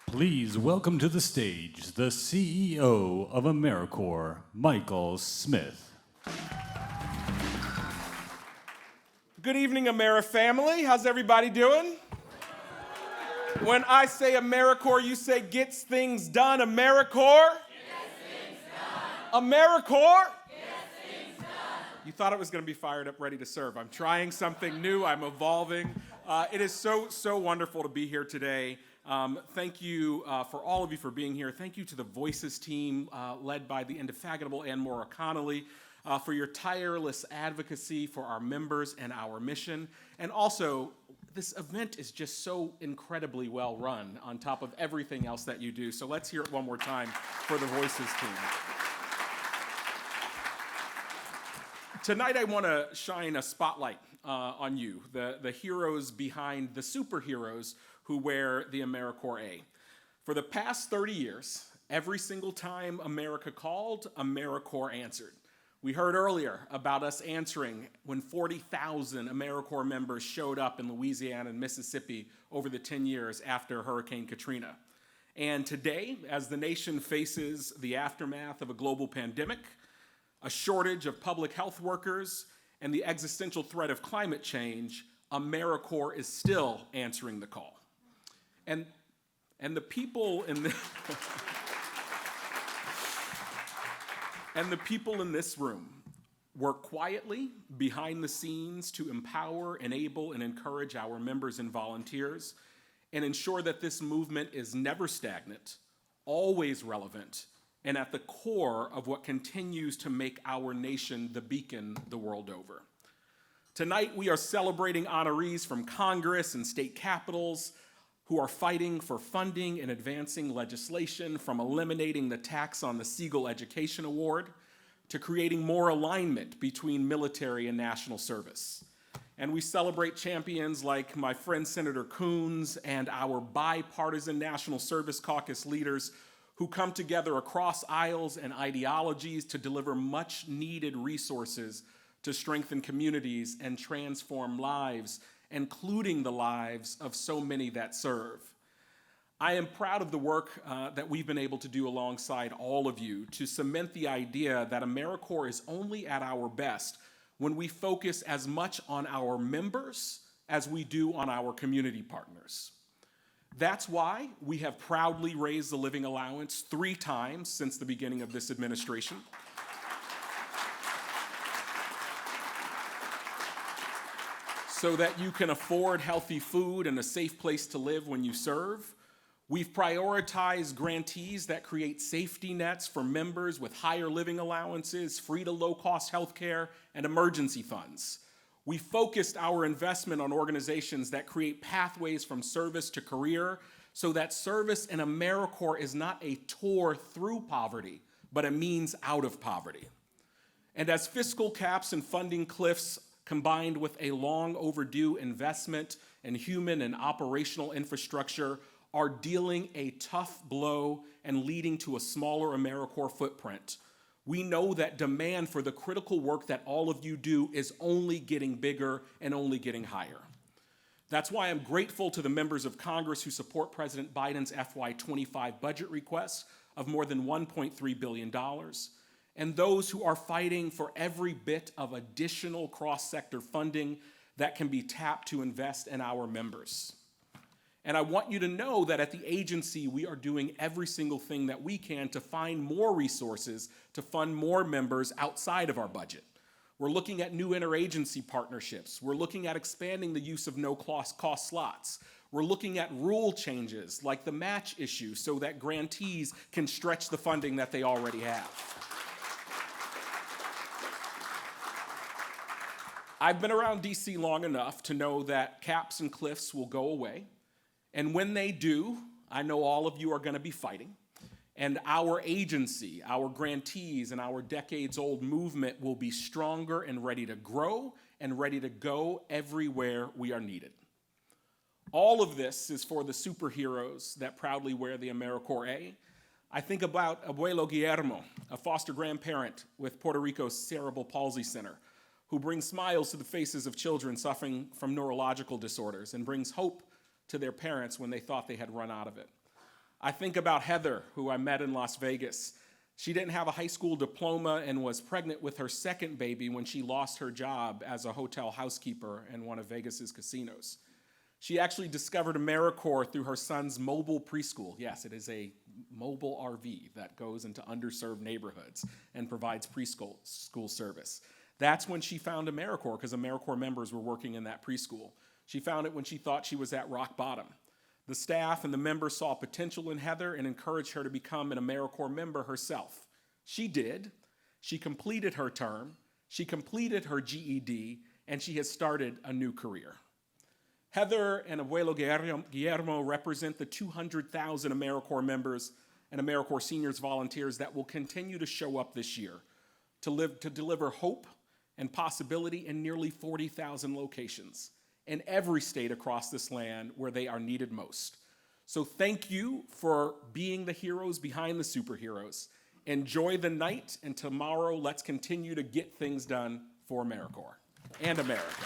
Please welcome to the stage the CEO of AmeriCorps, Michael Smith. Good evening, family. How's everybody doing? When I say AmeriCorps, you say gets things done. AmeriCorps? Gets things done. AmeriCorps? Gets things done. You thought it was going to be fired up, ready to serve. I'm trying something new. I'm evolving. It is so wonderful to be here today. Thank you for all of you for being here. Thank you to the Voices team led by the indefatigable Ann Mora Connolly for your tireless advocacy for our members and our mission. And also, this event is just so incredibly well run on top of everything else that you do. So let's hear it one more time for the Voices team. Tonight I want to shine a spotlight on you, the heroes behind the superheroes who wear the AmeriCorps A. For the past 30 years, every single time America called, AmeriCorps answered. We heard earlier about us answering when 40,000 AmeriCorps members showed up in Louisiana and Mississippi over the 10 years after Hurricane Katrina. And today, as the nation faces the aftermath of a global pandemic, a shortage of public health workers, and the existential threat of climate change, AmeriCorps is still answering the call. And the people in the and the people in this room work quietly behind the scenes to empower, enable, and encourage our members and volunteers and ensure that this movement is never stagnant, always relevant, and at the core of what continues to make our nation the beacon the world over. Tonight, we are celebrating honorees from Congress and state capitals who are fighting for funding and advancing legislation, from eliminating the tax on the Siegel Education Award to creating more alignment between military and national service. And we celebrate champions like my friend Senator Coons and our bipartisan National Service Caucus leaders who come together across aisles and ideologies to deliver much needed resources to strengthen communities and transform lives, including the lives of so many that serve. I am proud of the work that we've been able to do alongside all of you to cement the idea that AmeriCorps is only at our best when we focus as much on our members as we do on our community partners. That's why we have proudly raised the living allowance 3 times since the beginning of this administration. So that you can afford healthy food and a safe place to live when you serve. We've prioritized grantees that create safety nets for members with higher living allowances, free to low-cost healthcare, and emergency funds. We focused our investment on organizations that create pathways from service to career so that service in AmeriCorps is not a tour through poverty, but a means out of poverty. And as fiscal caps and funding cliffs combined with a long overdue investment in human and operational infrastructure are dealing a tough blow and leading to a smaller AmeriCorps footprint, we know that demand for the critical work that all of you do is only getting bigger and only getting higher. That's why I'm grateful to the members of Congress who support President Biden's FY25 budget request of more than $1.3 billion, and those who are fighting for every bit of additional cross-sector funding that can be tapped to invest in our members. And I want you to know that at the agency, we are doing every single thing that we can to find more resources to fund more members outside of our budget. We're looking at new interagency partnerships. We're looking at expanding the use of no-cost slots. We're looking at rule changes like the match issue so that grantees can stretch the funding that they already have. I've been around DC long enough to know that caps and cliffs will go away. And when they do, I know all of you are going to be fighting. And our agency, our grantees, and our decades-old movement will be stronger and ready to grow and ready to go everywhere we are needed. All of this is for the superheroes that proudly wear the AmeriCorps A. I think about Abuelo Guillermo, a foster grandparent with Puerto Rico's Cerebral Palsy Center, who brings smiles to the faces of children suffering from neurological disorders and brings hope to their parents when they thought they had run out of it. I think about Heather, who I met in Las Vegas. She didn't have a high school diploma and was pregnant with her second baby when she lost her job as a hotel housekeeper in one of Vegas's casinos. She actually discovered AmeriCorps through her son's mobile preschool. Yes, it is a mobile RV that goes into underserved neighborhoods and provides preschool service. That's when she found AmeriCorps, because AmeriCorps members were working in that preschool. She found it when she thought she was at rock bottom. The staff and the members saw potential in Heather and encouraged her to become an AmeriCorps member herself. She did. She completed her term. She completed her GED, and she has started a new career. Heather and Abuelo Guillermo represent the 200,000 AmeriCorps members and AmeriCorps seniors volunteers that will continue to show up this year to deliver hope and possibility in nearly 40,000 locations in every state across this land where they are needed most. So thank you for being the heroes behind the superheroes. Enjoy the night, and tomorrow let's continue to get things done for AmeriCorps and America.